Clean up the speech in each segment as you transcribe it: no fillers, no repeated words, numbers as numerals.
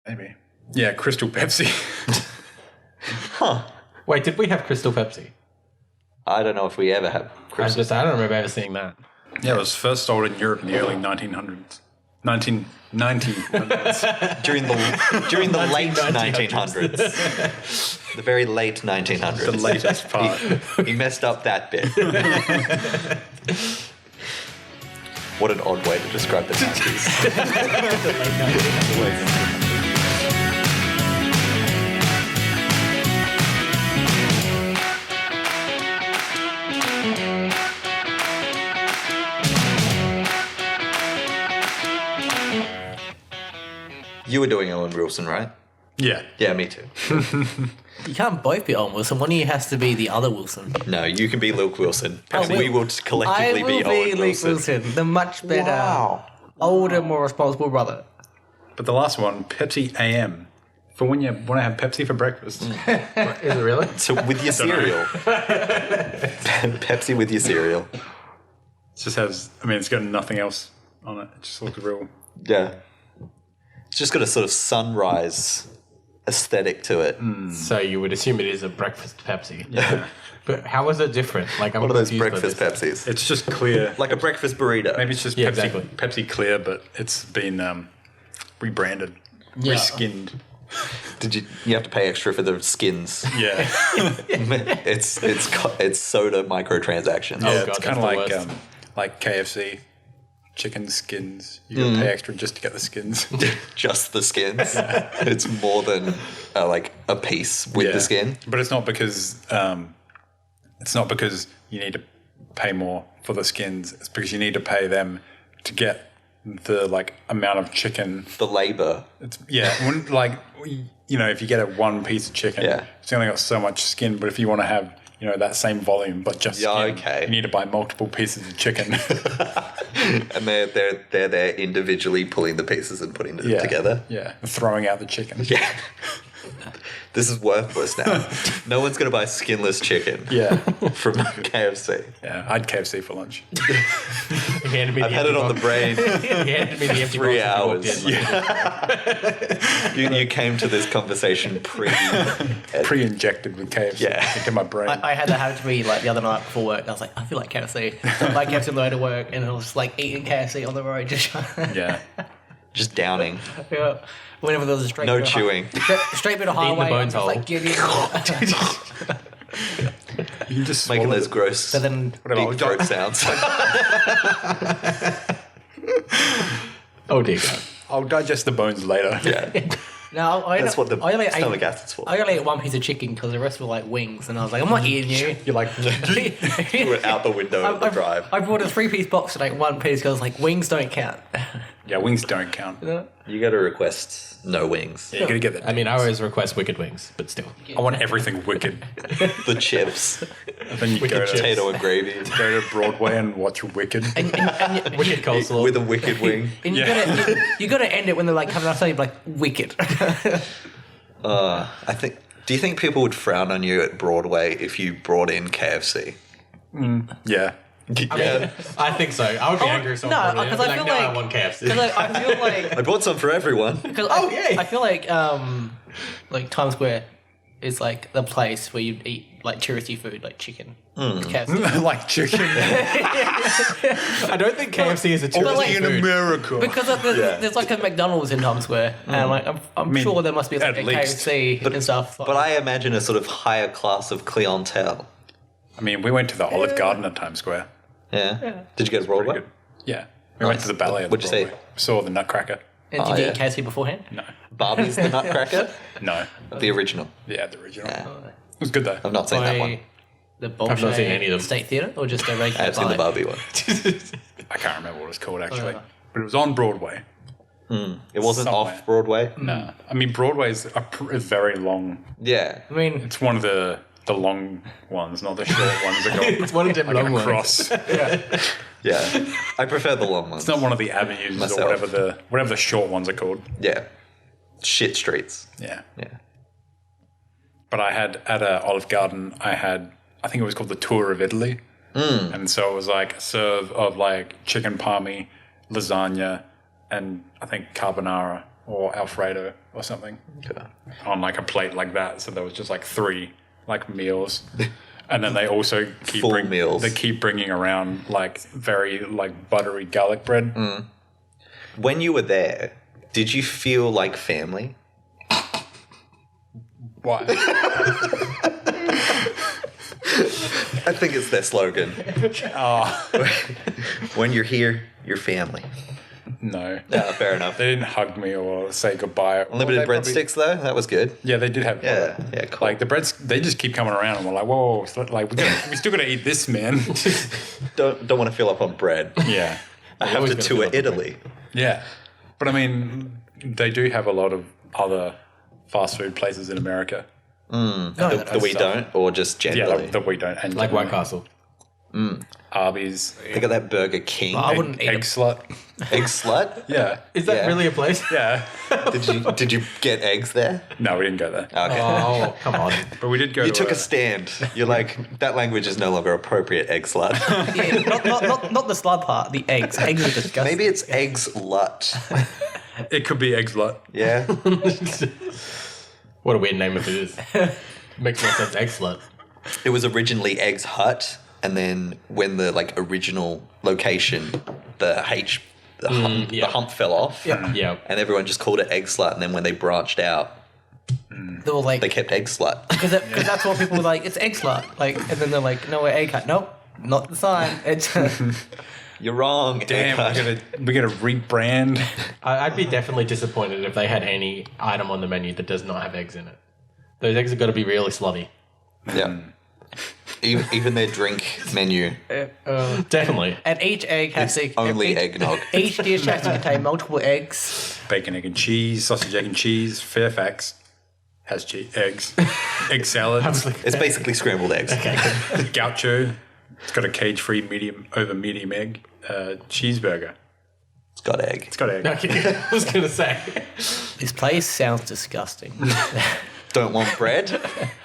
Maybe. Yeah, Crystal Pepsi. Huh. Wait, did we have Crystal Pepsi? I don't know if we ever have Crystal. I don't remember ever seeing that. Yeah, it was first sold in Europe in the early 1900s. 1990s. During the late 1900s. The very late 1900s. The latest part. He messed up that bit. What an odd way to describe the 90s. You were doing Owen Wilson, right? Yeah. Yeah, me too. You can't both be Owen Wilson. One of you has to be the other Wilson. No, you can be Luke Wilson. Oh, we will collectively be Owen Luke Wilson. Wilson, the much better, older, more responsible brother. But the last one, Pepsi AM. For when you want to have Pepsi for breakfast. Is it really? So with your cereal. Pepsi with your cereal. It just has, it's got nothing else on it. It just looks real. Yeah. It's just got a sort of sunrise aesthetic to it. So you would assume it is a breakfast Pepsi. Yeah. But how is it different? Like, I'm One of those confused by breakfast this. Pepsis. It's just clear. Like a breakfast burrito. Maybe it's just Yeah, Pepsi, exactly. Pepsi Clear, but it's been rebranded, reskinned. Did you have to pay extra for the skins? Yeah. It's soda microtransactions. Yeah, God, it's kind of that's the like KFC. Chicken skins. You gotta pay extra just to get the skins. Just the skins. It's more than like a piece with the skin. But it's not because you need to pay more for the skins. It's because you need to pay them to get the amount of chicken. The labor. It's if you get a one piece of chicken, it's only got so much skin. But if you want to have that same volume, but just skin, you need to buy multiple pieces of chicken. And they're there individually pulling the pieces and putting them together. Yeah, throwing out the chicken. Yeah. This is worthless now. No one's going to buy skinless chicken. Yeah. From KFC. Yeah, I had KFC for lunch. I've had it on the brain. He handed me the empty 3 box hours. You came to this conversation pre-injected with KFC into my brain. I had that happen to me the other night before work. I was like, I feel like KFC. So I like KFC on the way to work, and I was eating KFC on the road. Just just downing. Yeah. Whenever there was a straight No bit of chewing. straight bit of highway, the bones I was hole. get in. You can just Making swallow those it. gross So then, deep throat sounds. Oh dear God. I'll digest the bones later. Yeah. no, That's what the I only stomach ate, acid's for. I only ate one piece of chicken because the rest were wings, and I was like, I'm not eating you. You're like, You went out the window of the drive. I brought a 3-piece box and ate one piece because wings don't count. yeah, wings don't count. You got to request no wings. Yeah, you gotta get that. I always request wicked wings, but still. I want everything wicked. The chips, And then you Wicked go to, potato and gravy, go to Broadway and watch Wicked. And Wicked coleslaw. with a wicked wing. you Yeah. gotta end it when they're coming outside, wicked. I think. Do you think people would frown on you at Broadway if you brought in KFC? Yeah. Yeah. I think so. I would be angry if someone no, brought it in. because I'd I be feel no, like- I want KFC. Because I feel like I bought some for everyone. I feel like Times Square is the place where you eat touristy food like chicken. KFC. Like chicken. I don't think KFC is a But, touristy in food. America. Because there's a McDonald's in Times Square, and I'm sure there must be a at least. KFC and stuff. But I imagine a sort of higher class of clientele. we went to the Olive Garden at Times Square. Yeah. Did you go to Broadway? Good. Yeah. We went to the ballet at What'd you Broadway. say? Saw the Nutcracker. And did you eat KFC beforehand? No. Barbie's the Nutcracker? No. The original. Yeah, the original. Yeah. It was good though. I've not seen that one. The I've not seen any of them. State Theatre or just a regular? I've seen the ballet? Barbie one. I can't remember what it was called actually. Oh. But it was on Broadway. It wasn't Somewhere. off Broadway? No. Broadway's a very long. Yeah. I mean, It's one of the long ones, not the short ones that go It's one of them long ones. across. Yeah. I prefer the long ones. It's not one of the avenues Myself. or whatever the short ones are called. Yeah. Shit streets. Yeah. Yeah. But I had at Olive Garden, I think it was called the Tour of Italy. And so it was a serve of chicken palmy, lasagna, and I think carbonara or Alfredo or something on like a plate like that. So there was just like 3 like meals. And then they also keep meals. They keep bringing around like very like buttery garlic bread. When you were there, did you feel like family? Why? I think it's their slogan. When you're here, you're family. No. Yeah, fair enough. They didn't hug me or say goodbye. Unlimited breadsticks, though? That was good. Yeah, they did have. Yeah, cool. Like the breads, they just keep coming around, and we're like, whoa, like we still got to eat this, man. Don't want to fill up on bread. Yeah, I have to tour Italy. Yeah, but I mean, they do have a lot of other fast food places in America. That we don't, or just generally? Yeah, that we don't. And Like White Castle. Arby's. They got that Burger King. I wouldn't eat Egg slut. Egg slut? Yeah. Is that Yeah. really a place? Yeah. Did you get eggs there? No, we didn't go there. Okay. Oh, come on. But we did go You to took a stand. You're like, that language is no longer appropriate, egg slut. Yeah, not the slug part. The eggs. Eggs are disgusting. Maybe it's eggs lut. It could be egg slut. Yeah. What a weird name if it is. Makes more sense. Egg slut. It was originally Eggs Hut, and then when the like original location, the hump fell off. Yeah. And everyone just called it Egg Slut, and then when they branched out, They were like, they kept Egg Slut. because that's what people were like. It's egg slut. Like, and then they're like, no, we're egg hut. Nope, not the sign. It's You're wrong. Damn, Egg we gotta rebrand. I'd be definitely disappointed if they had any item on the menu that does not have eggs in it. Those eggs have got to be really slutty. Hut. Yeah. Even their drink menu, Definitely. and each egg has to only eggnog. Each dish has to contain multiple eggs. Bacon, egg, and cheese. Sausage, egg, and cheese. Fairfax has eggs. Egg salad. It's basically scrambled eggs. Gaucho. It's got a cage-free medium egg cheeseburger. It's got egg. It's got egg. Okay, I was going to say. This place sounds disgusting. Don't want bread?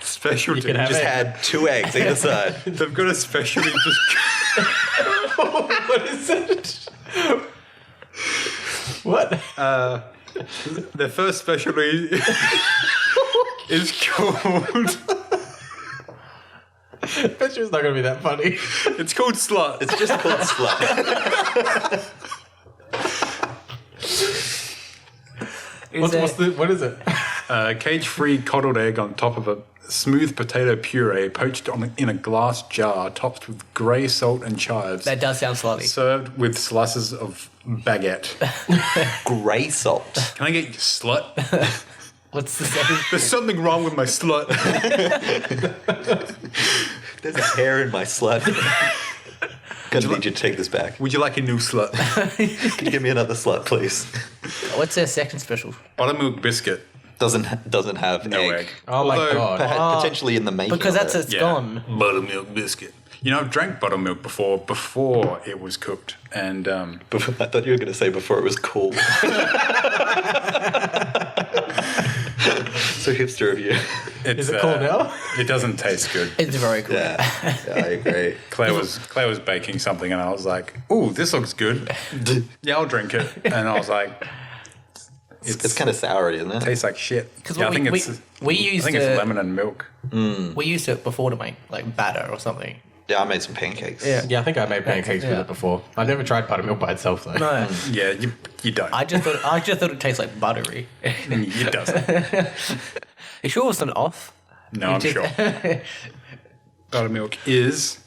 Specialty. You can have Just egg. had 2 eggs either side. They've got a specialty. What is it? What? Their first specialty is called. I bet you it's not going to be that funny. It's called slut. It's just called slut. What is it? Cage-free coddled egg on top of a smooth potato puree poached in a glass jar topped with grey salt and chives. That does sound slutty. Served with slices of baguette. Grey salt. Can I get you slut? What's the second? There's something wrong with my slut. There's a hair in my slut. Gonna need you to take this back. Would you like a new slut? Can you give me another slut, please? What's their second special? Buttermilk biscuit. Doesn't have No egg. Oh my Although, God. Potentially in the making. Because of that's it. it's gone. Buttermilk biscuit. You know, I've drank buttermilk before it was cooked. And I thought you were going to say before it was cool. So hipster of you. it's, Is it cool now? It doesn't taste good. It's very cool. Yeah, I agree. Claire was baking something, and I was like, "Ooh, this looks good. Yeah, I'll drink it." And I was like, It's kind of sour, isn't it? tastes like shit." Because Yeah, I think it's used it's lemon and milk. we used it before to make like batter or something. Yeah, I made some pancakes. Yeah. Yeah, I think I made pancakes with Yeah. it before. I've never tried buttermilk by itself though. No, Yeah, you don't. I just thought it tastes like buttery. It doesn't. You sure it wasn't off? No, I'm sure. Buttermilk is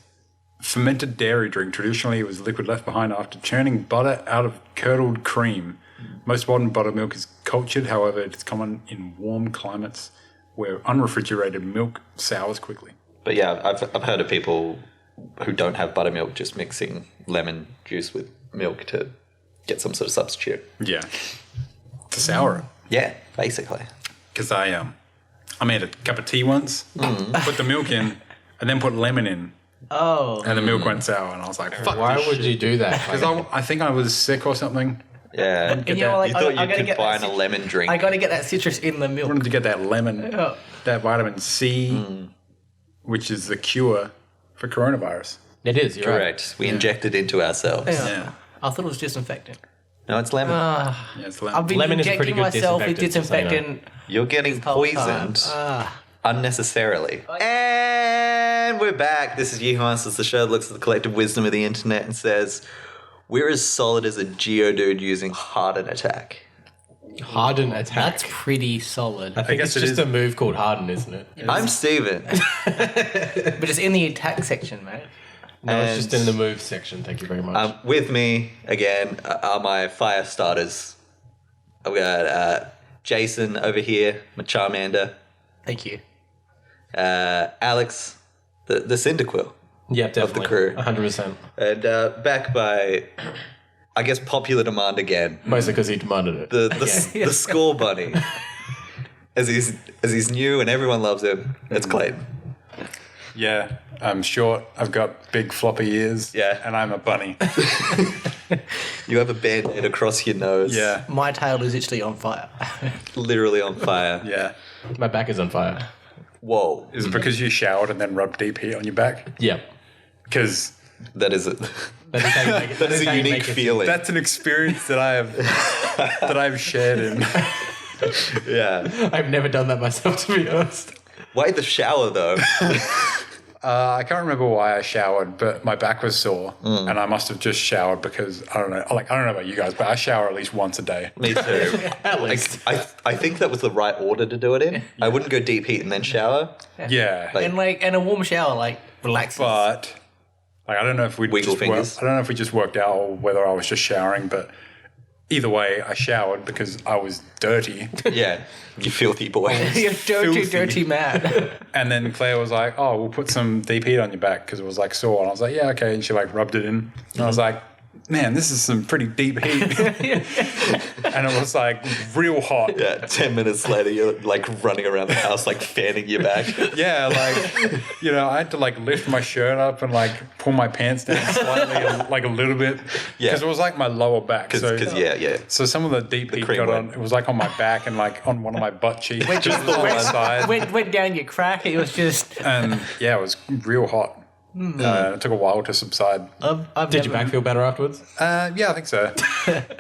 fermented dairy drink. Traditionally, it was liquid left behind after churning butter out of curdled cream. Most modern buttermilk is cultured, however, it's common in warm climates where unrefrigerated milk sours quickly. But yeah, I've heard of people who don't have buttermilk just mixing lemon juice with milk to get some sort of substitute. Yeah. To sour it. Yeah, basically. Because I made a cup of tea once, put the milk in, and then put lemon in, Oh, and the milk went sour, and I was like, fuck Why this would shit. you do that? Because I think I was sick or something. Yeah. and you know, like You thought I you gotta could get buy that a lemon drink. I gotta get that citrus in the I milk. wanted to get that lemon, Yeah. that vitamin C, which is the cure for coronavirus. It is, you're Correct. We inject it into ourselves. Yeah. Yeah. I thought it was disinfectant. No, it's lemon. Yeah, it's lemon. I've been Lemon is a pretty injecting good myself with disinfectant, disinfectant. You're getting whole time. poisoned unnecessarily. And we're back. This is Yahoo Answers, the show that looks at the collective wisdom of the internet and says, we're as solid as a Geodude using Harden attack. Harden attack. That's pretty solid. I think guess it's it just is. a move called Harden, isn't it? I'm Steven. But it's in the attack section, mate. No, it's And- just in the move section. Thank you very much. With me, again, are my fire starters. I've got Jason over here, my Charmander. Thank you. Alex, the Cyndaquil. Yeah, definitely. crew. 100%. And back by, I guess, popular demand again, Mostly because he demanded it. the Score Bunny. As he's new and everyone loves him, it's Clayton. Yeah, I'm short. I've got big floppy ears. Yeah. And I'm a bunny. You have a band-aid across your nose. Yeah. My tail is literally on fire. Literally on fire. Yeah. My back is on fire. Whoa. Is it because you showered and then rubbed deep heat on your back? Yeah. Because That is it. That is how you make it. That is how a you unique make it. feeling. that's an experience that I've shared in. Yeah. I've never done that myself, to be honest. Why the shower, though? I can't remember why I showered, but my back was sore, and I must have just showered because I don't know. Like I don't know about you guys, but I shower at least once a day. Me too. At least. I think that was the right order to do it in. I wouldn't go deep heat and then shower. Yeah, And a warm shower relaxes. but like I don't know if we Wiggle just fingers. I don't know if we just worked out or whether I was just showering, but either way, I showered because I was dirty. Yeah. You filthy boy. You're dirty, Filthy. dirty man. And then Claire was like, "Oh, we'll put some deep heat on your back because it was like sore." And I was like, "Yeah, okay." And she like rubbed it in, and I was like, "Man, this is some pretty deep heat." And it was like real hot. Yeah, 10 minutes later, you're like running around the house, like fanning your back. Yeah, like I had to like lift my shirt up and like pull my pants down slightly, like a little bit, Yeah. because it was like my lower back. Because, yeah. So some of the deep heat cream got went. on. It was like on my back and like on one of my butt cheeks, just the on my one. side. went down your crack. It was just. And yeah, it was real hot. It took a while to subside. I've Did your back feel better afterwards? Yeah, I think so.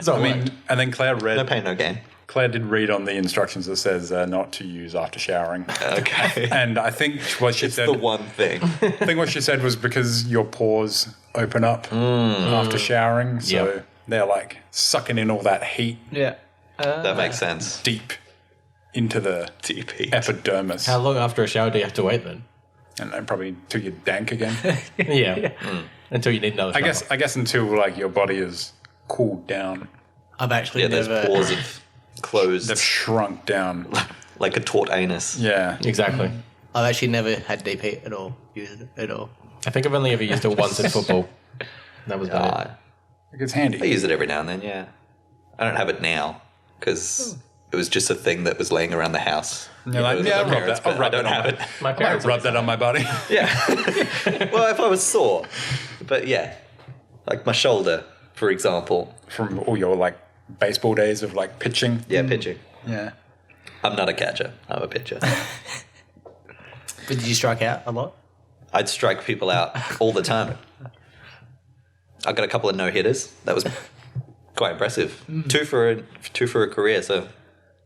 So I mean, and then Claire No read. pain, no gain. Claire did read on the instructions that says not to use after showering. Okay. And I think what she It's said. the one thing. I think what she said was because your pores open up after showering, so Yep. they're like sucking in all that heat Yeah. That makes sense. deep into the Deep heat. epidermis, How long after a shower do you have to wait then? and then probably till you're dank again. Yeah. Until you need another shower. I guess until like your body is cooled down, I've actually Yeah, those never. pores have closed they've shrunk down. like a taut anus. Yeah, Exactly. I've actually never had deep heat at all. Used it at all. I think I've only ever used it once in football. That was about it. it gets handy. I use it every now and then, yeah. I don't have it now because it was just a thing that was laying around the house. You're like, yeah, I'll rub that. but I'll rub I don't that on have my- it. My I might parents rub that on my body. Yeah. Well, if I was sore. But yeah, like my shoulder, for example. From all your like baseball days of like pitching. Yeah, pitching. Yeah. I'm not a catcher. I'm a pitcher. But did you strike out a lot? I'd strike people out all the time. I got a couple of no-hitters. That was quite impressive. Two for a career, so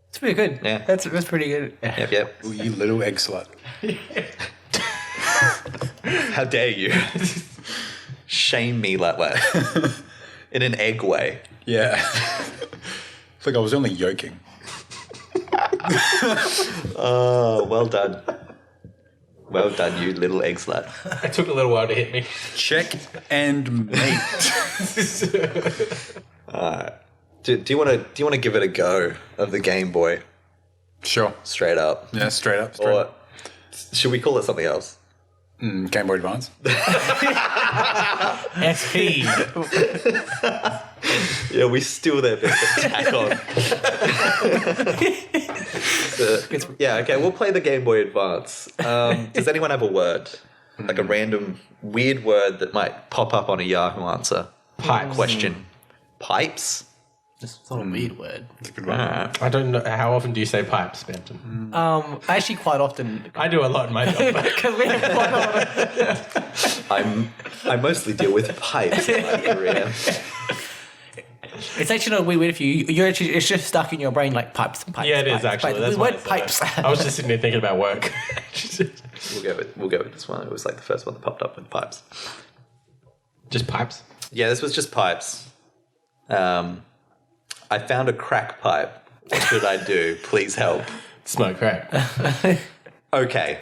It's pretty good. Yeah. That's pretty good. yep. Ooh, you little egg slut. How dare you shame me like that in an egg way? Yeah. It's like I was only yoking. Oh, well done. Well done, you little egg slut. It took a little while to hit me. Check and mate. Do you want to give it a go of the Game Boy Sure. straight up, Yeah, straight up. Straight or up. should we call it something else? Gameboy Advance. SP. Yeah, we still there, bit to tack on. Yeah, okay, we'll play the Game Boy Advance. Does anyone have a word? Like a random weird word that might pop up on a Yahoo answer? Pipes. Question. Pipes? It's not a weird word. I don't know. How often do you say pipes, Benton? Actually, quite often. I do a lot in my job. Because we have quite a lot of. I mostly deal with pipes in my career. It's actually not weird for you. You're actually, it's just stuck in your brain like pipes and pipes. Yeah, it is pipes, actually. Pipes. That's We why went I said pipes. that. I was just sitting there thinking about work. We'll go with this one. It was like the first one that popped up with pipes. Just pipes. Yeah, this was just pipes. I found a crack pipe. What should I do? Please help. Smoke crack. Okay.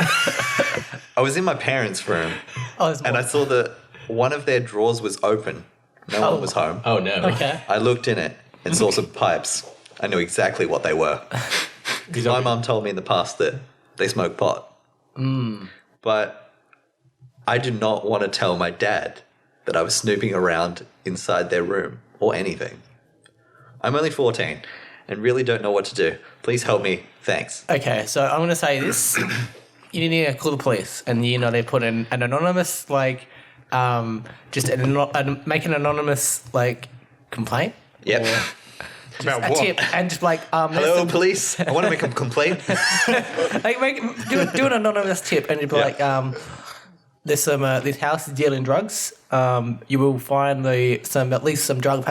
I was in my parents' room Oh, and I saw that one of their drawers was open. No one was home. Oh no. okay. I looked in it and saw some pipes. I knew exactly what they were. Because my mum told me in the past that they smoke pot. But I did not want to tell my dad that I was snooping around inside their room or anything. I'm only 14 and really don't know what to do. Please help me. Thanks. Okay, so I'm going to say this. You need to call the police and they put in an anonymous, like, make an anonymous, like, complaint. Yep. About A what? tip and just like, Hello, police. I want to make a complaint. do an anonymous tip and you'd be like, there's some this house is dealing drugs. You will find at least some drug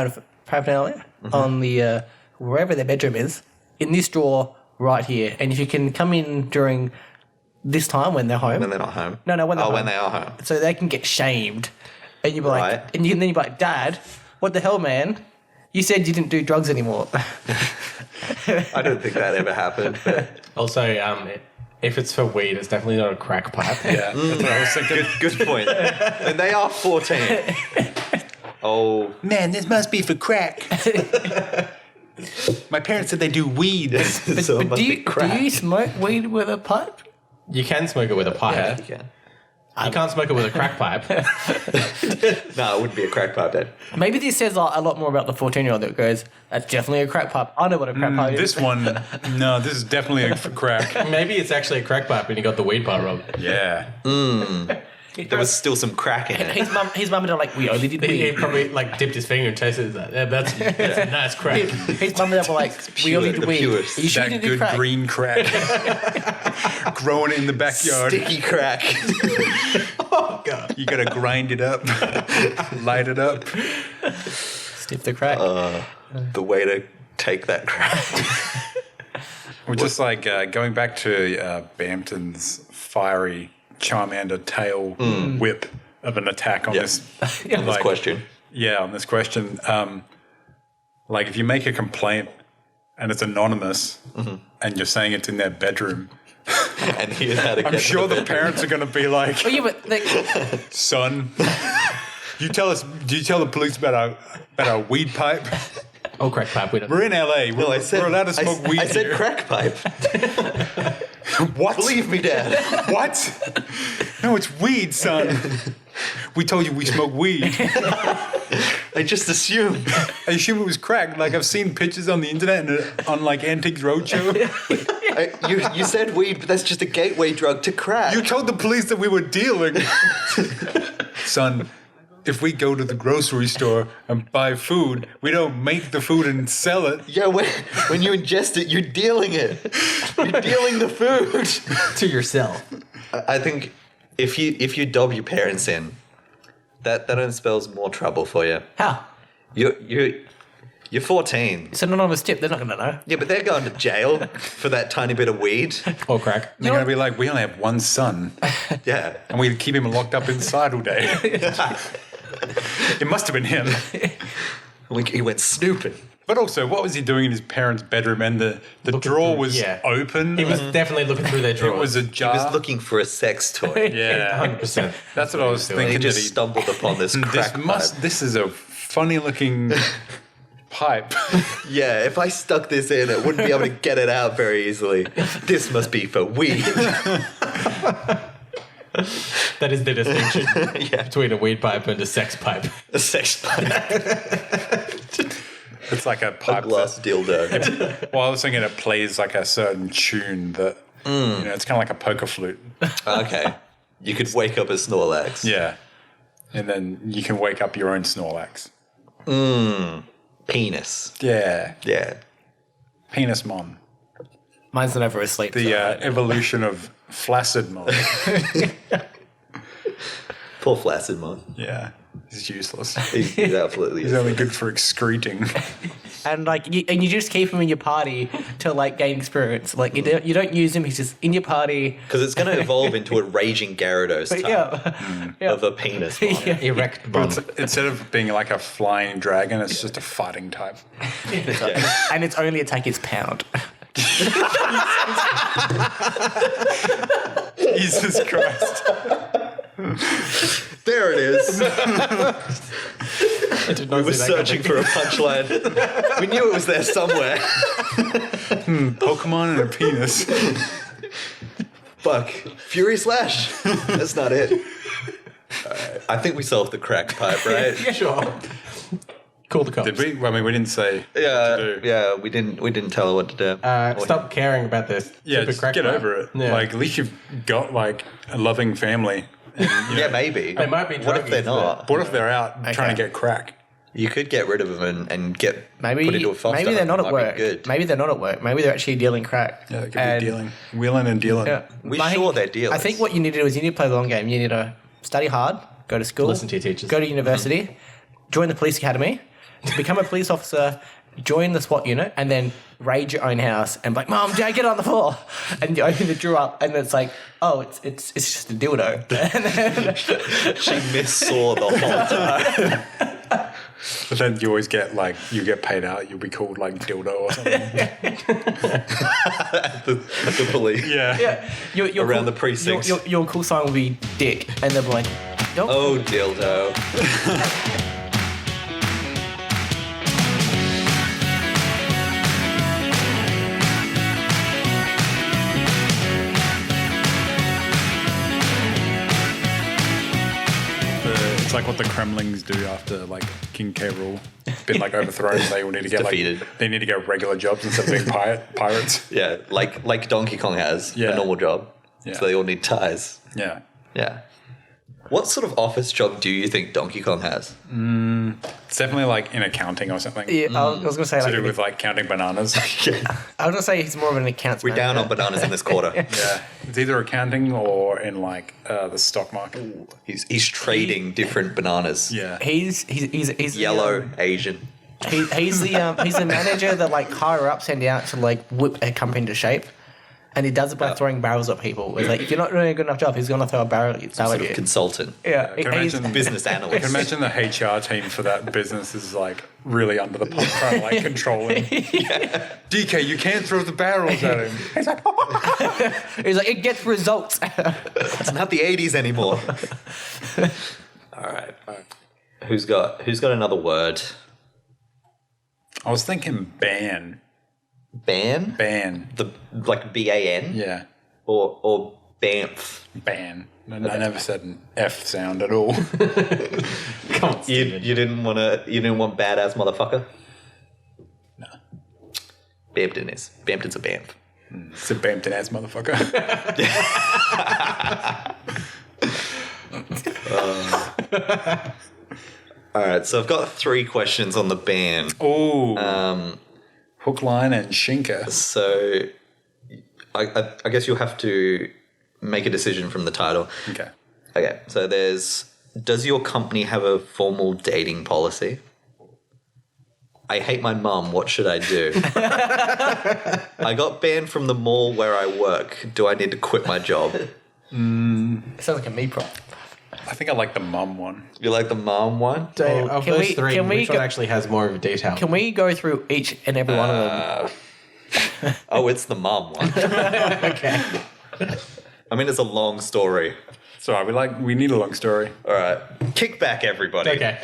paraphernalia on the wherever their bedroom is in this drawer right here. And if you can come in during this time when they're home, When they're not home. No, when they're home. when they are home. so they can get shamed. And you'd be like, Right. then you'd be like, Dad, what the hell, man? You said you didn't do drugs anymore. I don't think that ever happened. But Also, if it's for weed, it's definitely not a crack pipe. Yeah, that's what I was thinking. good point. And they are 14. Oh, Man, this must be for crack. My parents said they do weed. so it must be crack. do you smoke weed with a pipe? You can smoke it with a pipe. Yeah. You can't smoke it with a crack pipe. No, it wouldn't be a crack pipe then. Maybe this says a lot more about the 14-year-old that goes, that's definitely a crack pipe. I know what a crack pipe is. This one, no, this is definitely for crack. Maybe it's actually a crack pipe and you got the weed part wrong. Yeah. There was still some crack in it. His mum and dad like, we only did He weed. probably like dipped his finger and tasted that. Yeah, that's nice crack. His mum and dad were like, we only did the weed. purest. Are you sure you That didn't do good crack? green crack. Growing in the backyard. Sticky crack. Oh god. You gotta grind it up, light it up. Stiff the crack. The way to take that crack. We're just like going back to Bampton's fiery Charmander tail whip of an attack on this. On this question. Yeah, on this question. Like if you make a complaint and it's anonymous and you're saying it's in their bedroom, And here's how to get I'm sure the parents are going to be like, Oh, yeah, but like, son, do you tell the police about our weed pipe? Oh, crack pipe. We don't. We're in LA. No, We're allowed to smoke weed I said here. crack pipe. What? Believe me, Dad. What? No, it's weed, son. We told you we smoke weed. I just assumed. I assume it was crack. Like I've seen pictures on the internet and on like Antiques Roadshow. You said weed, but that's just a gateway drug to crack. You told the police that we were dealing. Son, if we go to the grocery store and buy food, we don't make the food and sell it. Yeah, when you ingest it, you're dealing it. You're dealing the food. To yourself. I think if you dob your parents in, that only spells more trouble for you. how? You're 14. It's an anonymous tip. They're not going to know. Yeah, but they're going to jail for that tiny bit of weed. Or crack. They're going to be like, we only have one son, Yeah. and we keep him locked up inside all day. It must have been him. He went snooping. But also, what was he doing in his parents' bedroom? And the drawer through- was yeah. open. He was definitely looking through their It drawers. was a He jar. was looking for a sex toy. Yeah, 100%. that's what I was He thinking. just That he, stumbled upon this crack pipe. This is a funny looking pipe. Yeah, if I stuck this in, it wouldn't be able to get it out very easily. This must be for weed. That is the distinction Yeah. between a weed pipe and a sex pipe. A sex pipe. It's like a A pipe. glass dildo. Well, I was thinking it plays like a certain tune that it's kind of like a poker flute. Okay. You could wake up a Snorlax. Yeah, and then you can wake up your own Snorlax. Penis. Yeah, Yeah. penis mon. Mine's never asleep. The evolution of flaccid mon. Poor Flaccid Mon. Yeah. He's useless. He's absolutely He's only good for excreting. And you just keep him in your party to like gain experience. Like you don't use him; he's just in your party. because it's going to evolve into a raging Gyarados type Yeah. of a penis. One. Yeah. Erect bun. Instead of being like a flying dragon, it's just a fighting type. Yeah. And its only attack is pound. Jesus Christ. There it is. I did not We were see that searching for a punchline. We knew it was there somewhere. Pokemon and a penis. Fuck. Fury Slash. That's not it. Alright. I think we solved the crack pipe, right? Yeah, sure. Call the cops. Did we? I mean, we didn't say what Yeah, to do. yeah. We didn't tell her what to do. Stop caring about this. Yeah, stupid just crack get pipe. over it. Yeah. Like, at least you've got, like, a loving family. And, you know, Yeah, maybe. They might be What if they're druggies, not? what if they're out trying to get crack? You could get rid of them and get Maybe put into a foster maybe they're home. not at Might be work. Good. Maybe they're not at work. Maybe they're actually dealing crack. Yeah, they could And- be dealing. Wheeling and dealing. Yeah. We're I sure think- they're dealers. I think what you need to do is you need to play the long game. You need to study hard, go to school, Listen to your teachers. go to university, join the police academy, become a police officer, join the SWAT unit, and then raid your own house and be like, Mom, Dad, get on the floor. And you open the drawer up, and it's like, oh, it's just a dildo. And then, she missaw the whole time. But then you always get, like, you get paid out. You'll be called, like, dildo or something. the police. Yeah. yeah, your Around cool, the precincts. Your cool sign will be Dick, and they'll be like, don't. Oh, dildo. It's like what the Kremlings do after, like, King K. Rool been, like, overthrown. They all need to get, defeated. like, they need to get regular jobs instead of being pirates. Yeah, like Donkey Kong has Yeah. a normal job. Yeah. So they all need ties. Yeah. Yeah. What sort of office job do you think Donkey Kong has? It's definitely, like, in accounting or something. Yeah, I was gonna say To do like with, like, counting bananas. I was gonna say he's more of an accounts. We're down manager. on bananas in this quarter. Yeah. It's either accounting or in, like, the stock market. He's trading different bananas. Yeah. He's Yellow, the, Asian. he's the manager that like higher up send out to like whip a company into shape, and he does it by throwing barrels at people. It's like if you're not doing a good enough job, he's gonna throw a barrel at Sort you. of consultant. Yeah, Can I imagine Business I analyst. can imagine the HR team for that business is like really under the pump trying to like control him. DK, you can't throw the barrels at him. He's like, he's like it gets results. It's not the 80s anymore. All right. Who's got another word? I was thinking ban. Ban? Ban. The like BAN? Yeah. Or BAMF. Ban. I never said an F sound at all. Come on, You didn't want badass motherfucker? No. Bampton's a BAMF. It's a Bampton ass motherfucker. All right, so I've got 3 questions on the ban. Oh. Hook, line, and shinker. So I guess you'll have to make a decision from the title. Okay. Okay, so does your company have a formal dating policy? I hate my mum, what should I do? I got banned from the mall where I work. Do I need to quit my job? It sounds like a me problem. I think I like the mum one. You like the mom one? Well, of Can those we- three, can we which one go- actually has more of a detail? Can we go through each and every one of them? Oh, it's the mom one. Okay. I mean, it's a long story. Sorry, we need a long story. All right, kick back, everybody. Okay.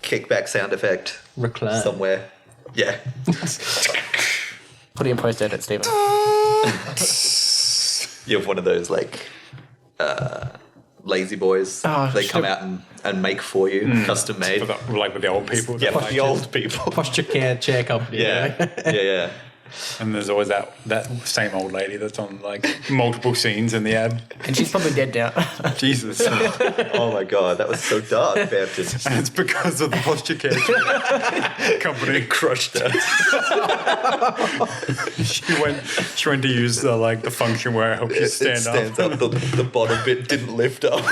Kickback sound effect Recline. somewhere. Yeah. Put it in post edit, Stephen. You have one of those like lazy boys. Oh, they shit. come out and make for you, custom made. Like with the old people. Yeah, that for the old people. Posture care chair company. Yeah, yeah, yeah. And there's always that same old lady that's on like multiple scenes in the ad. And she's probably dead now. Jesus. Oh my god, that was so dark, Baptist. And it's because of the posture care company. Crushed her. She went to use the function where it helps you It stands up. The bottom bit didn't lift up.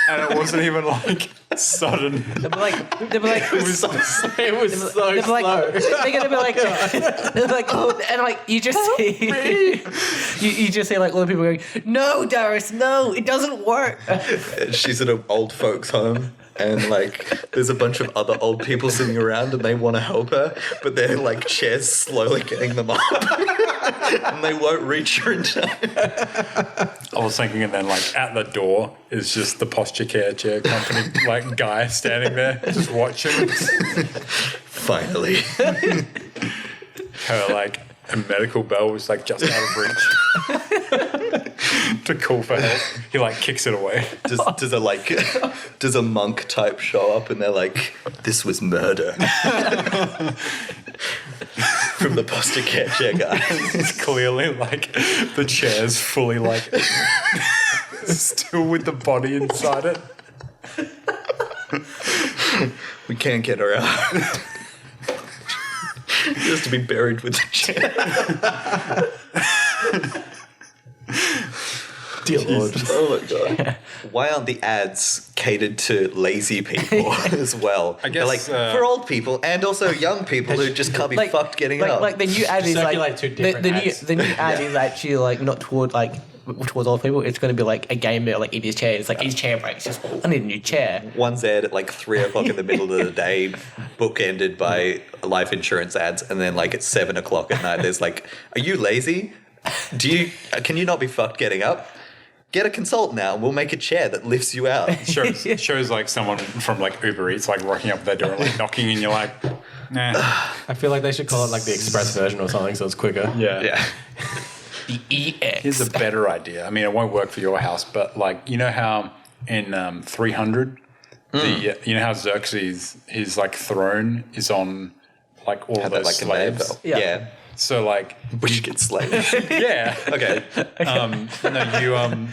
And it wasn't even like sudden. They'll be like, It was so they'll be slow. like, they're gonna be like, they're like, oh, and like you just see, you just see like all the people going, no, Darius, no, it doesn't work. She's at an old folks' home. And like, there's a bunch of other old people sitting around, and they want to help her, but they're like chairs slowly getting them up, and they won't reach her in time. I was thinking, and then like at the door is just the posture care chair company like guy standing there just watching. Finally, Her like a medical bell was like just out of reach to call for help. He like kicks it away. does a monk type show up, and they're like, "This was murder." From the posture care chair guy. It's clearly like the chair's fully like still with the body inside it. We can't get her out. She has to be buried with the chair. Dear Lord. Oh my god. Why aren't the ads catered to lazy people as well? I guess, they're like for old people and also young people who just can't be fucked getting up. Like the new ad is Circulate like two different ads. the new ad is actually like not towards old people. It's going to be like a game there, like Eddie's chair. It's like Eddie's chair breaks. Just I need a new chair. One's aired at like 3 o'clock in the middle of the day, bookended by life insurance ads, and then like at 7 o'clock at night, there's like, "Are you lazy? Can you not be fucked getting up? Get a consult now, and we'll make a chair that lifts you out." Shows like someone from like Uber Eats like rocking up their door and like knocking, and you're like, nah. I feel like they should call it like the express version or something, so it's quicker. Yeah. The EX. Here's a better idea. I mean, it won't work for your house, but like you know how in 300, you know how Xerxes, his like throne is on like all of those Like slaves. Yeah. So like We should get slaves. yeah. Okay. No, you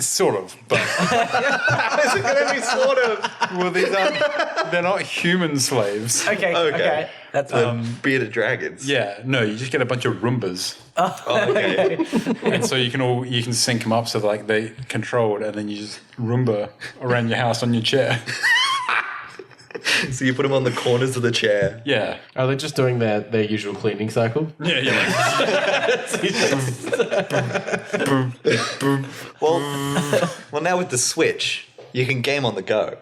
sort of, but Is it going to be sort of? well, they're not human slaves. Okay. That's Bearded dragons. Yeah, no, you just get a bunch of Roombas, Oh, okay. and so you can sync them up so that, like they controlled, and then you just Roomba around your house on your chair. So you put them on the corners of the chair. Yeah, Are they just doing their usual cleaning cycle? yeah. Boom, boom. Well, now with the Switch, you can game on the go.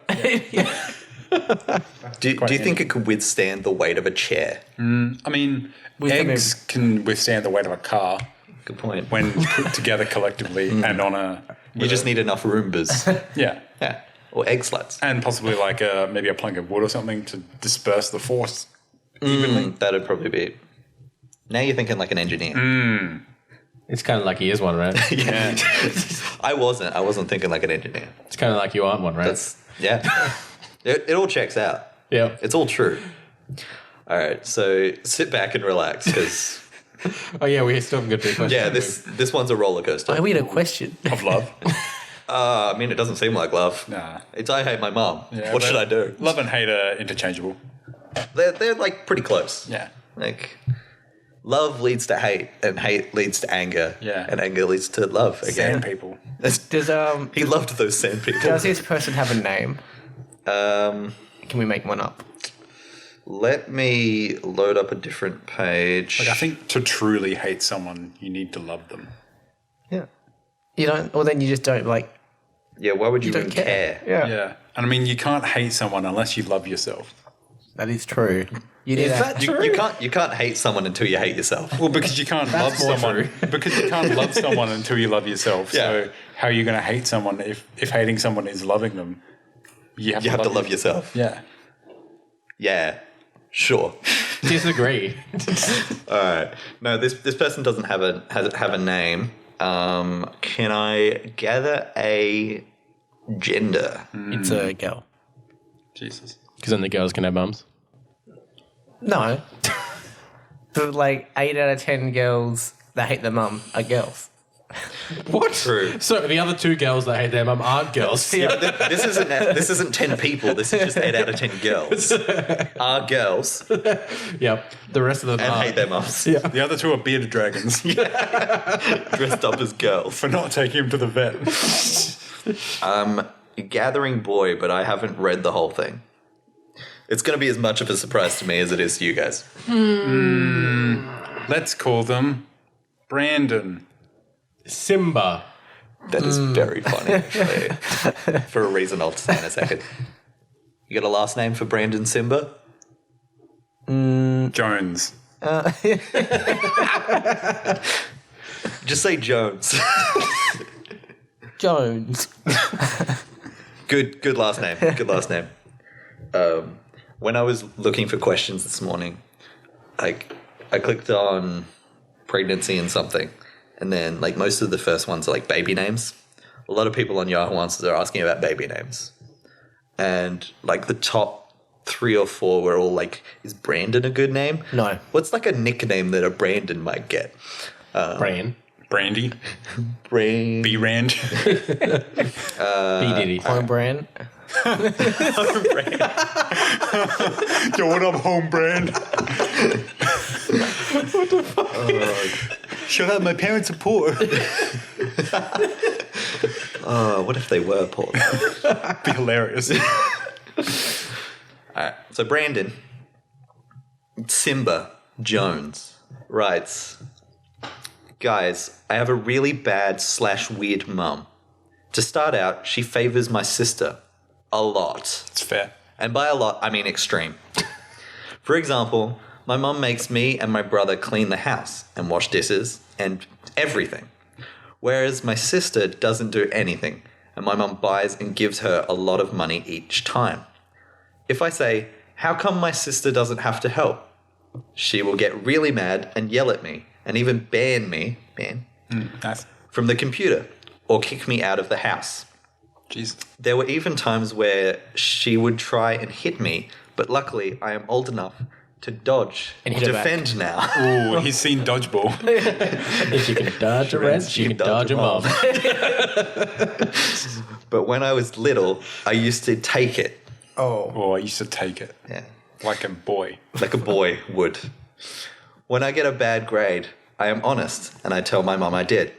Do you think it could withstand the weight of a chair? I mean, eggs can withstand the weight of a car Good point. when put together collectively and on a. You just need enough Roombas. Yeah. Yeah. Or egg sluts. And possibly like maybe a plank of wood or something to disperse the force evenly. That'd probably be. Now you're thinking like an engineer. It's kind of like he is one, right? Yeah. I wasn't thinking like an engineer. It's kind of like you aren't one, right? Yeah. It all checks out. Yeah. It's all true. All right. So sit back and relax because, Oh yeah, we still have good questions. yeah, this one's a roller coaster. we had a question. Of love. I mean, it doesn't seem like love. Nah. It's I hate my mom. Yeah, What should I do? Love and hate are interchangeable. They're like pretty close. Yeah. Like, love leads to hate, and hate leads to anger. Yeah. And anger leads to love again. Sand people. Does He loved those sand people. does this person have a name? Can we make one up? Let me load up a different page. Like I think to truly hate someone, you need to love them. Yeah. You don't, or then you just don't like. Yeah, why would you, don't even care. care? Yeah, Yeah. And I mean, you can't hate someone unless you love yourself. that is true. You need that. You can't hate someone until you hate yourself. Well, because you can't love more someone. Because you can't love someone until you love yourself. Yeah. So how are you going to hate someone if hating someone is loving them? You have to love yourself. Yeah. Yeah. Sure. Disagree. All right. No, this person doesn't have a name. Can I gather a gender? It's a girl. Jesus. Because then the girls can have mums. No. But like 8 out of 10 girls that hate their mum are girls. What? True. So the other 2 girls that hate their mum aren't girls. This isn't 10 people. This is just 8 out of 10 girls. Are girls Yep. The rest of them and aren't. hate their mums. Yeah. The other 2 are bearded dragons Dressed up as girls. for not taking him to the vet. Gathering boy, but I haven't read the whole thing. It's going to be as much of a surprise to me as it is to you guys. Let's call them Brandon. Simba. That is very funny, actually. For a reason I'll say in a second. You got a last name for Brandon Simba? Jones. Just say Jones. Jones. Good last name. Good last name. When I was looking for questions this morning, I clicked on pregnancy and something, and then like most of the first ones are like baby names. A lot of people on Yahoo Answers are asking about baby names, and like the top 3 or 4 were all like, "Is Brandon a good name?" No. What's like a nickname that a Brandon might get? Bran. Brandy. Brand. B-Rand. B. Diddy. Home brand. Yo, what up, home brand? Shut up, my parents are poor. What if they were poor? Be hilarious. Alright, so Brandon Simba Jones writes, "Guys, I have a really bad / weird mum. To start out, she favors my sister a lot. It's fair. And by a lot, I mean extreme. For example, my mum makes me and my brother clean the house and wash dishes and everything. Whereas my sister doesn't do anything, and my mum buys and gives her a lot of money each time. If I say, 'How come my sister doesn't have to help?' she will get really mad and yell at me and even ban me Nice. from the computer or kick me out of the house. Jeez. There were even times where she would try and hit me, but luckily I am old enough to dodge And and hit her back. defend now." Ooh, he's seen dodgeball. If you can dodge a wrench, you can dodge a mom. But when I was little, I used to take it. Oh, I used to take it Yeah. like a boy. Like a boy would. When I get a bad grade, I am honest and I tell my mum I did.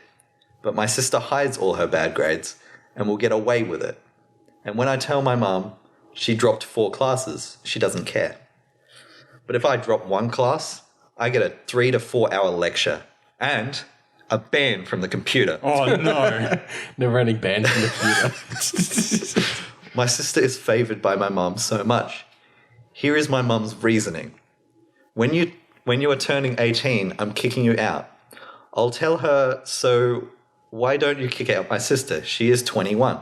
But my sister hides all her bad grades and will get away with it. And when I tell my mum she dropped 4 classes, she doesn't care. But if I drop 1 class, I get a 3 to 4 hour lecture and a ban from the computer. Oh, no. Never ending banned from the computer. My sister is favoured by my mum so much. Here is my mum's reasoning. When you are turning 18, I'm kicking you out. I'll tell her, "So why don't you kick out my sister? She is 21.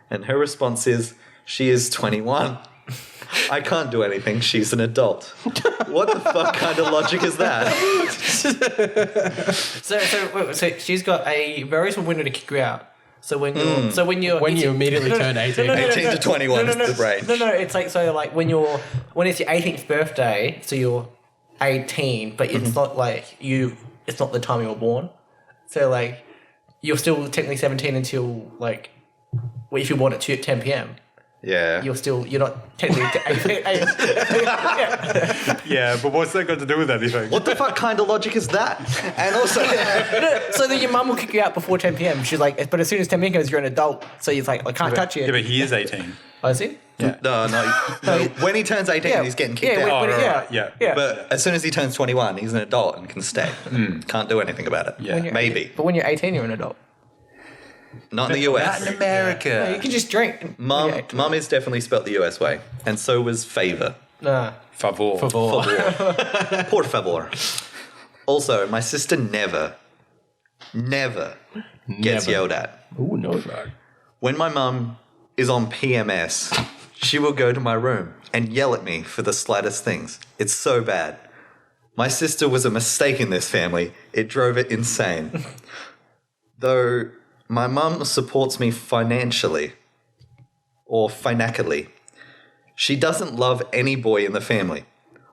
And her response is, "She is 21. I can't do anything. She's an adult." What the fuck kind of logic is that? So she's got a very small window to kick you out. So when you When you immediately turn 18. 18 to 21 is the range. No, it's like, so like when it's your 18th birthday, so you're 18, but it's not like it's not the time you were born. So like you're still technically 17 until like, well, if you born at 10 p.m. Yeah. you're not technically 18. Yeah, but what's that got to do with anything? What the fuck kind of logic is that? And also, So then your mum will kick you out before 10 p.m. She's like, but as soon as 10 p.m. goes, you're an adult. So you're like, I can't touch you. Yeah, but he is 18. Oh, is he? no. When he turns 18, he's getting kicked out. Yeah. But as soon as he turns 21, he's an adult and can stay. Can't do anything about it. Yeah. Maybe. But when you're 18, you're an adult. Not in the US. Not in America. You can just drink. Mum is definitely spelt the US way. And so was favor. Nah. Favor. Por favor. Also, my sister never gets yelled at. Ooh, no. When my mum is on PMS, she will go to my room and yell at me for the slightest things. It's so bad. My sister was a mistake in this family. It drove it insane. Though my mum supports me financially, or financially, she doesn't love any boy in the family.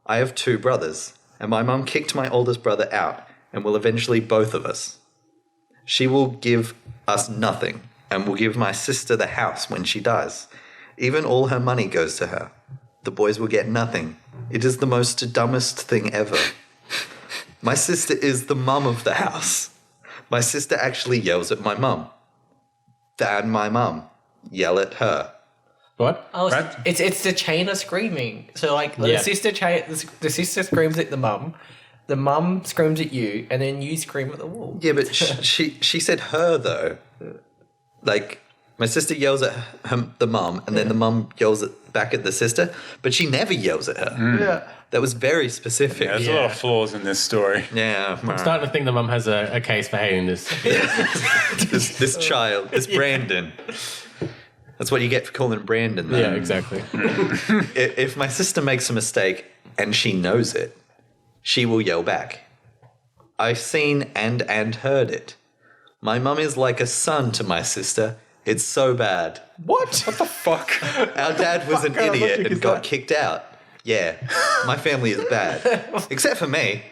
I have 2 brothers, and my mum kicked my oldest brother out and will eventually both of us. She will give us nothing and will give my sister the house when she dies. Even all her money goes to her. The boys will get nothing. It is the most dumbest thing ever. My sister is the mum of the house. My sister actually yells at my mum. And my mum yell at her. What? Oh, Right. it's the chain of screaming. So like Yeah. the sister screams at the mum screams at you, and then you scream at the wall. Yeah, but she said her though. Like my sister yells at the mum, and then the mum yells back at the sister, but she never yells at her. Yeah. That was very specific. There's a lot of flaws in this story. Yeah, I'm starting to think the mum has a case for hating this. this child, this Brandon. That's what you get for calling him Brandon. Though. Yeah, exactly. If my sister makes a mistake and she knows it, she will yell back. I've seen and heard it. My mum is like a son to my sister. It's so bad. What? What the fuck? Our dad was an idiot and got kicked out. Yeah, my family is bad. Except for me,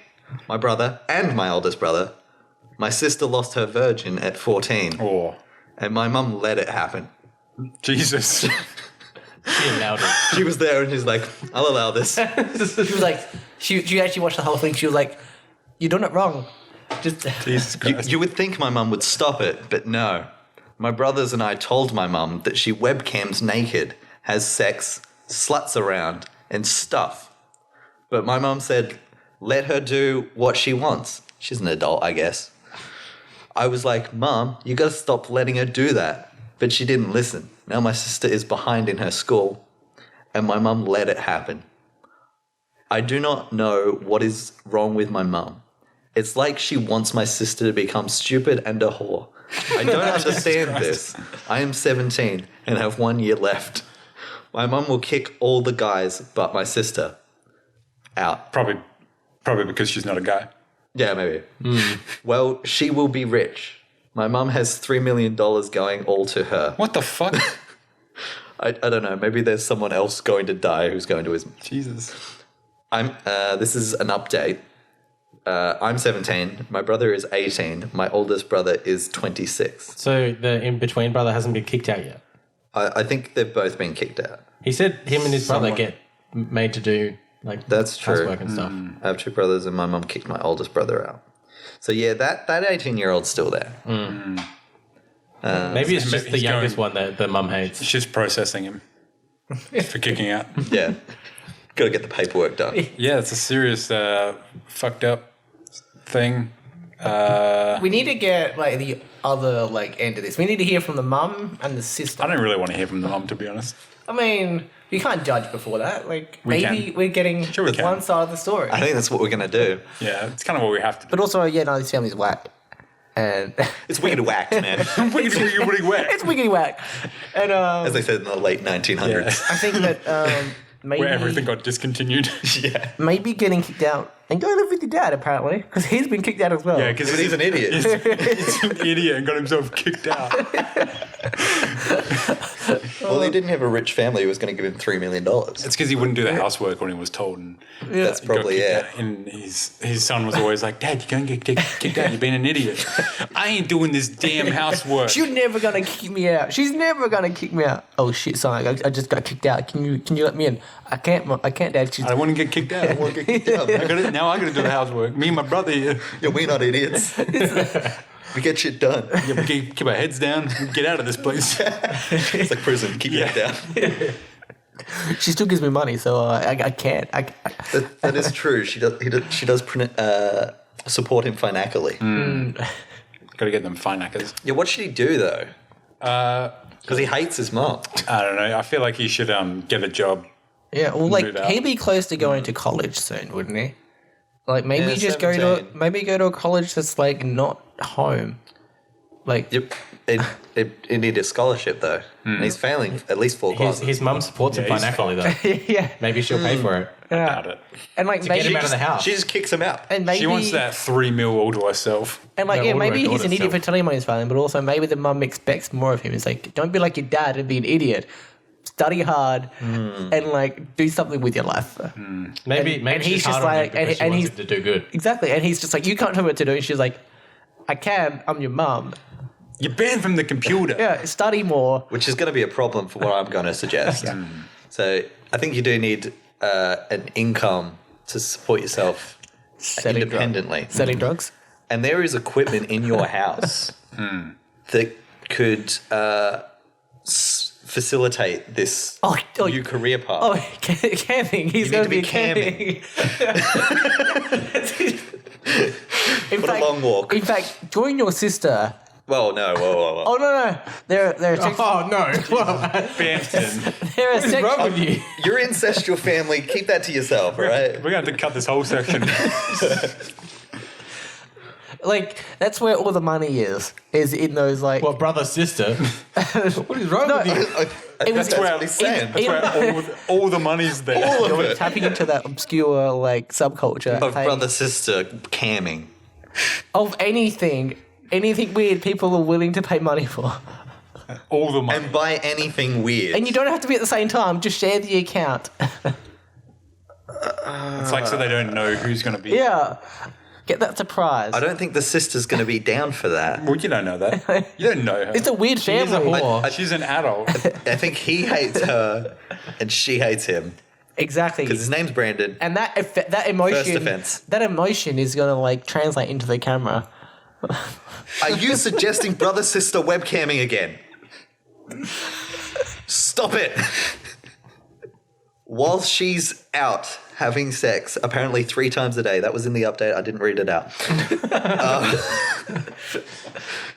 my brother, and my oldest brother. My sister lost her virgin at 14, Oh, and my mum let it happen. Jesus. She allowed it. She was there and she's like, I'll allow this. She was like, she actually watched the whole thing. She was like, "You're doing it wrong." Just Jesus Christ. You would think my mum would stop it, but no. My brothers and I told my mum that she webcams naked, has sex, sluts around, and stuff. But my mum said, let her do what she wants. She's an adult, I guess. I was like, Mum, you gotta stop letting her do that. But she didn't listen. Now my sister is behind in her school, and my mum let it happen. I do not know what is wrong with my mum. It's like she wants my sister to become stupid and a whore. I don't understand this. I am 17 and have 1 year left. My mum will kick all the guys but my sister out. Probably because she's not a guy. Yeah, maybe. Well, she will be rich. My mum has $3 million going all to her. What the fuck? I don't know. Maybe there's someone else going to die who's going to his... Jesus. This is an update. I'm 17. My brother is 18. My oldest brother is 26. So the in-between brother hasn't been kicked out yet. I think they've both been kicked out. He said him and his brother get made to do like That's true. housework and stuff. I have two brothers and my mum kicked my oldest brother out. So yeah, that 18-year-old's still there. Maybe it's just the he's youngest one that the mum hates. She's processing him for kicking out. Yeah. Got to get the paperwork done. Yeah, it's a serious fucked up thing. we need to get like the other like end of this. We need to hear from the mum and the sister. I don't really want to hear from the mum, to be honest. I mean, you can't judge before that. Like We maybe can. we're getting Sure we can. one side of the story. I think that's what we're going to do. Yeah, it's kind of what we have to do. But also, yeah, no, this family's whack. And It's wicked whack, man. Wiggity, wiggity, wiggity, whack. it's wiggity whack. And As they said in the late 1900s. I think that maybe Where everything got discontinued. Yeah. maybe getting kicked out and go live with your dad apparently because he's been kicked out as well. Yeah, because But he's an idiot. he's an idiot and got himself kicked out. Well, he didn't have a rich family who was going to give him $3 million. It's because he wouldn't do the housework when he was told. And That's he got probably kicked it. out. And his son was always like, Dad, you're going to get kicked out. You've been an idiot. I ain't doing this damn housework. She's never gonna kick me out. She's never gonna kick me out. Oh shit, son! I just got kicked out. Can you let me in? I can't, Dad. She's I don't want to get kicked out. I want to get kicked out. Now I got to do the housework. Me and my brother here. Yeah, we're not idiots. We get shit done. Yeah, we keep our heads down. Get out of this place. It's like prison. Keep your head down. she still gives me money, so I can't. That is true. She does support him financially. Got to get them fine knackers. Yeah, what should he do though? Because he hates his mom. I don't know. I feel like he should get a job. Yeah, well, like Move out. he'd be close to going to college soon, wouldn't he? Like maybe Yeah, just 17. go to a college that's like not home. Like Yep. It need a scholarship though. And he's failing at least 4 classes. His mum supports him Yeah, he's financially though. yeah, Maybe she'll pay for it. Doubt it. and like To maybe get him out of the house. She just kicks him out. and maybe She wants that 3 mil all to herself. And like, No, yeah, all maybe right, he's an order idiot for itself. telling him he's failing, but also maybe the mum expects more of him. It's like, don't be like your dad and be an idiot. study hard, and like do something with your life. Maybe and she's he's just hard on him like- because and she wants he's- him to do good. Exactly, and he's just like, you can't tell me what to do. And she's like, I can. I'm your mum. You're banned from the computer. Yeah, study more. Which is going to be a problem for what I'm going to suggest. So I think you do need an income to support yourself independently. Selling drugs. And there is equipment in your house that could facilitate this new career path. Oh, camping. He's You going need to to be be camping. In What a long walk. In fact, join your sister. Well, no, whoa. Oh no! There are Oh no! Bampton. there are What is wrong with you? Your incestual family, keep that to yourself, all right? We're going to have to cut this whole section. like that's where all the money is in those like. What, brother, sister? What is wrong with you? I think was- that's what he's saying. That's where all the money's there. All of You're it. tapping into that obscure like subculture Of thing brother-sister camming. of anything weird people are willing to pay money for, All the money. And buy anything weird. and you don't have to be at the same time. Just share the account. It's like so they don't know who's going to be. Yeah, get that surprise. I don't think the sister's going to be down for that. Well, you don't know that. You don't know her. It's a weird She's a family. whore. She's an adult. I think he hates her and she hates him. Exactly. Because his name's Brandon. And that emotion, First offense. that emotion is gonna like translate into the camera. Are you suggesting brother-sister webcamming again? Stop it. While she's out having sex, apparently 3 times a day. That was in the update. I didn't read it out.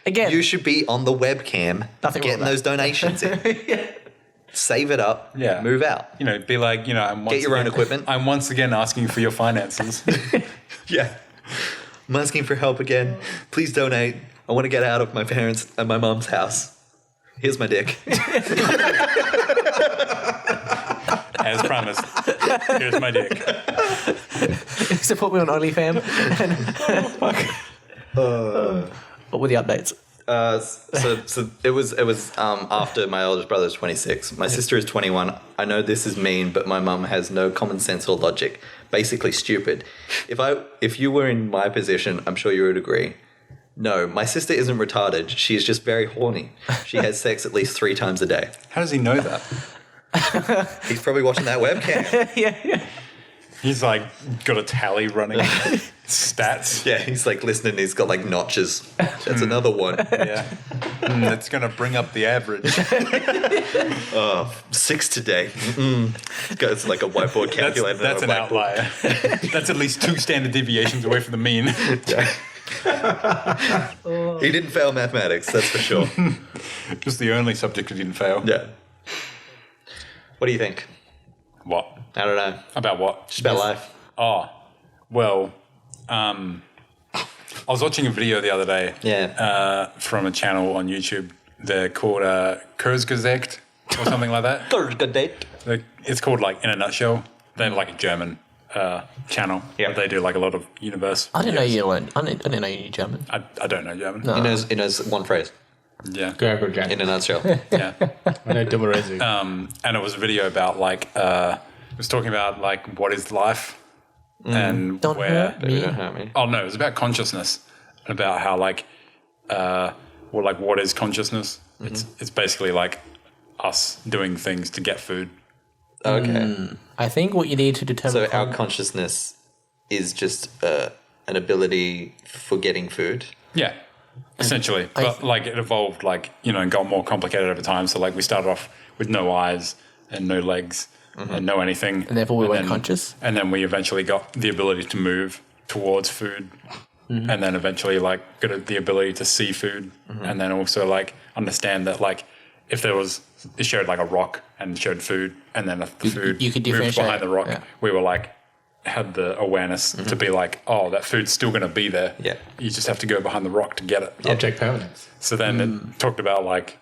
Again, You should be on the webcam Nothing wrong getting with those donations in. Save it up. Yeah. Move out. You know, be like, you know, Get your own equipment. I'm once again asking for your finances. Yeah. I'm asking for help again. Please donate. I want to get out of my parents' and my mom's house. Here's my dick. As promised. Here's my dick. support me on OnlyFans. What were the updates? So it was after my oldest brother's 26. My sister is 21. I know this is mean, but my mum has no common sense or logic. Basically stupid. If you were in my position, I'm sure you would agree. No, my sister isn't retarded. She's just very horny. She has sex at least 3 times a day. How does he know that? He's probably watching that webcam. Yeah. He's like got a tally running. Stats. Yeah, he's like listening. He's got like notches. That's another one. Yeah. That's going to bring up the average. 6 today. It's like a whiteboard calculator. That's an outlier. That's at least 2 standard deviations away from the mean. He didn't fail mathematics, that's for sure. Just the only subject who didn't fail. Yeah. What do you think? What? I don't know. About what? Just about life. Oh, well, I was watching a video the other day from a channel on YouTube. They're called Kurzgesagt or something like that. Good date. It's called like In a Nutshell. They're like a German channel. Yeah. They do like a lot of universe. I didn't know you learned. I didn't know you knew German. I don't know German. No. He knows one phrase. Yeah. Go again. In a nutshell. Yeah. I know Dumarezu. And it was a video about like it was talking about like what is life and Don't where. hurt me. Don't hurt me. Oh no, it was about consciousness, about how like, what is consciousness? It's basically like us doing things to get food. Okay. I think what you need to determine. So our consciousness is just an ability for getting food. Yeah, essentially. But like it evolved, like and got more complicated over time. So like we started off with no eyes and no legs and no anything, And therefore we weren't then- conscious? And then we eventually got the ability to move towards food, and then eventually like got the ability to see food, and then also like understand that like if it showed like a rock and showed food, and then if the food you could moved differentiate, behind the rock, yeah. we were like had the awareness to be like, oh, that food's still going to be there. Yeah. You just have to go behind the rock to get it. Object permanence. So then it talked about like,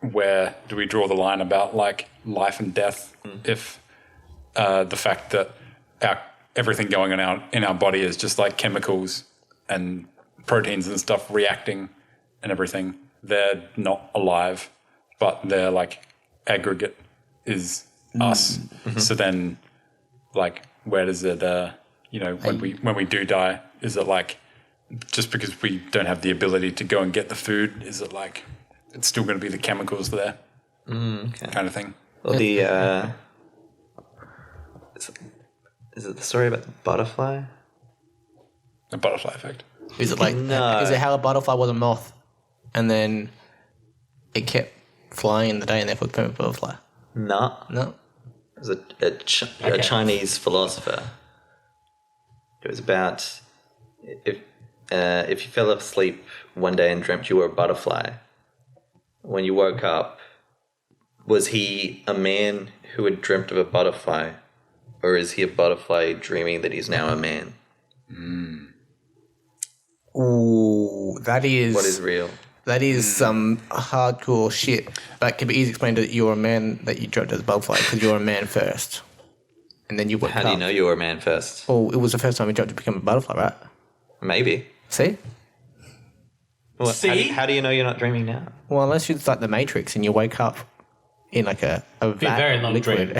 where do we draw the line about like life and death if the fact that everything going on in our body is just like chemicals and proteins and stuff reacting and everything, they're not alive, but their like aggregate is us. So then, like, where does it? When we do die, is it like just because we don't have the ability to go and get the food? Is it like it's still going to be the chemicals there, kind of thing? Well, the is it the story about the butterfly? The butterfly effect. Is it like? No. Is it how a butterfly was a moth, and then it kept flying in the day, and therefore it became a butterfly? No. No. It was a Chinese philosopher. It was about if you fell asleep one day and dreamt you were a butterfly, when you woke up, was he a man who had dreamt of a butterfly, or is he a butterfly dreaming that he's now a man? Ooh, that is What is real? That is some hardcore shit. But can be easily explained that you're a man that you dreamt as a butterfly because you're a man first, and then you woke How up. do you know you were a man first? Well, it was the first time you dreamt to become a butterfly, right? Maybe. See? Well, See? How do you know you're not dreaming now? Well, unless it's like the Matrix and you wake up in like a vat very of long liquid.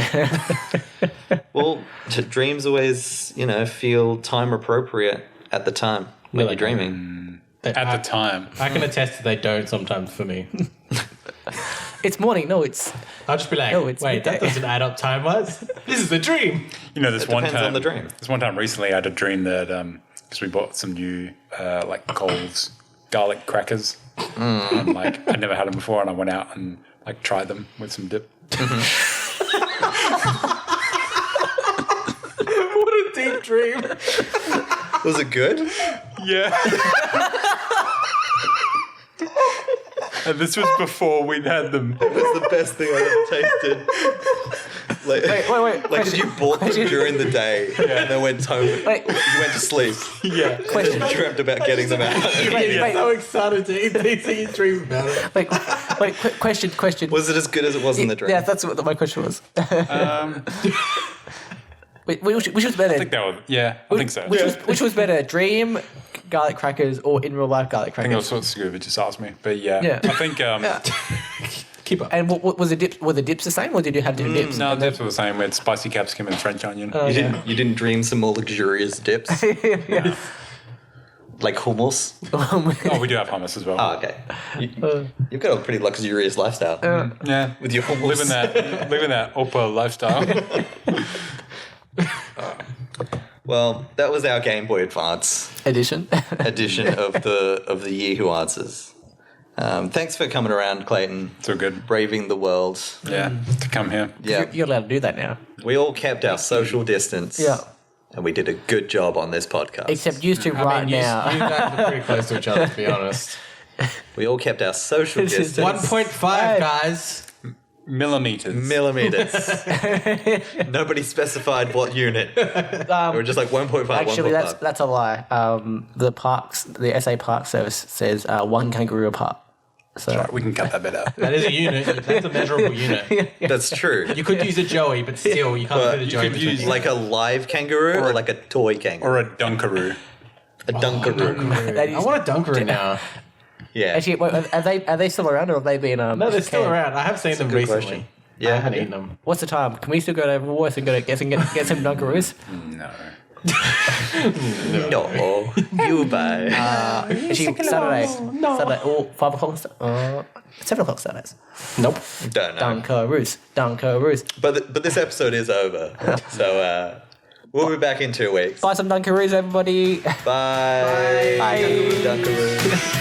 Well, dreams always, feel time appropriate at the time when you're dreaming. At the time. I can attest that they don't sometimes for me. It's morning. No, it's I'll just be like, No, it's wait, that midday. doesn't add up time-wise. This is a dream. This It one depends time. on the dream. This one time recently, I had a dream that because we bought some new like Coles garlic crackers, and like I'd never had them before, and I went out and like tried them with some dip. What a deep dream. Was it good? Yeah. And this was before we'd had them. It was the best thing I ever tasted. Like, wait. like Question. you bought them during the day and then went home. Wait. You went to sleep. Yeah. Question. And dreamt about getting them out. Wait. So excited to eat these and you dream about it. Wait. Question. Was it as good as it was in the dream? Yeah, that's what my question was. Wait, which was better? I think that was. Yeah, I think so. Which was better, dream garlic crackers or in real life garlic I think it was crackers? sort of Scuba just asked me, but yeah. Yeah. I think Keep up. And what was the dip? Were the dips the same, or did you have different dips? no, dips were the same. We had spicy capsicum and French onion. You didn't dream some more luxurious dips? Like hummus? Oh, we do have hummus as well. Oh, okay. You've got a pretty luxurious lifestyle. Yeah, With your hummus. living that upper lifestyle. Well, that was our Game Boy Advance Edition. edition of the Yahoo Answers. Thanks for coming around, Clayton. So good. Braving the world. Yeah, to come here. Yeah. You're allowed to do that now. We all kept our social distance. Yeah. And we did a good job on this podcast. Except you two right you now. guys are pretty close to each other, to be honest. We all kept our social This is distance. 1.5, guys. Millimeters. Millimeters. Nobody specified what unit. We're just like 1.5, Actually, 1.5. that's a lie. The SA Park Service says one kangaroo apart. So Right, we can cut that bit out. That is a unit. That's a measurable unit. That's true. You could use a joey, but still, you can't But fit a you joey could between use you. like a live kangaroo or like a toy kangaroo. Or a dunkaroo. A dunkaroo. that I is, want a dunkaroo now. Yeah. actually, wait, are they still around or have they been? No, they're still canned? around. I have seen them good recently. question. I Yeah. haven't eaten them. What's the time? Can we still go to Woolworths and get some Dunkaroos? No. No. You buy. Actually, Saturday, or 5 o'clock, 7 o'clock Saturdays. Nope. Don't know. Dunkaroos. But this episode is over. So we'll be back in 2 weeks. Buy some Dunkaroos, everybody. Bye. Bye. Dunkaroo.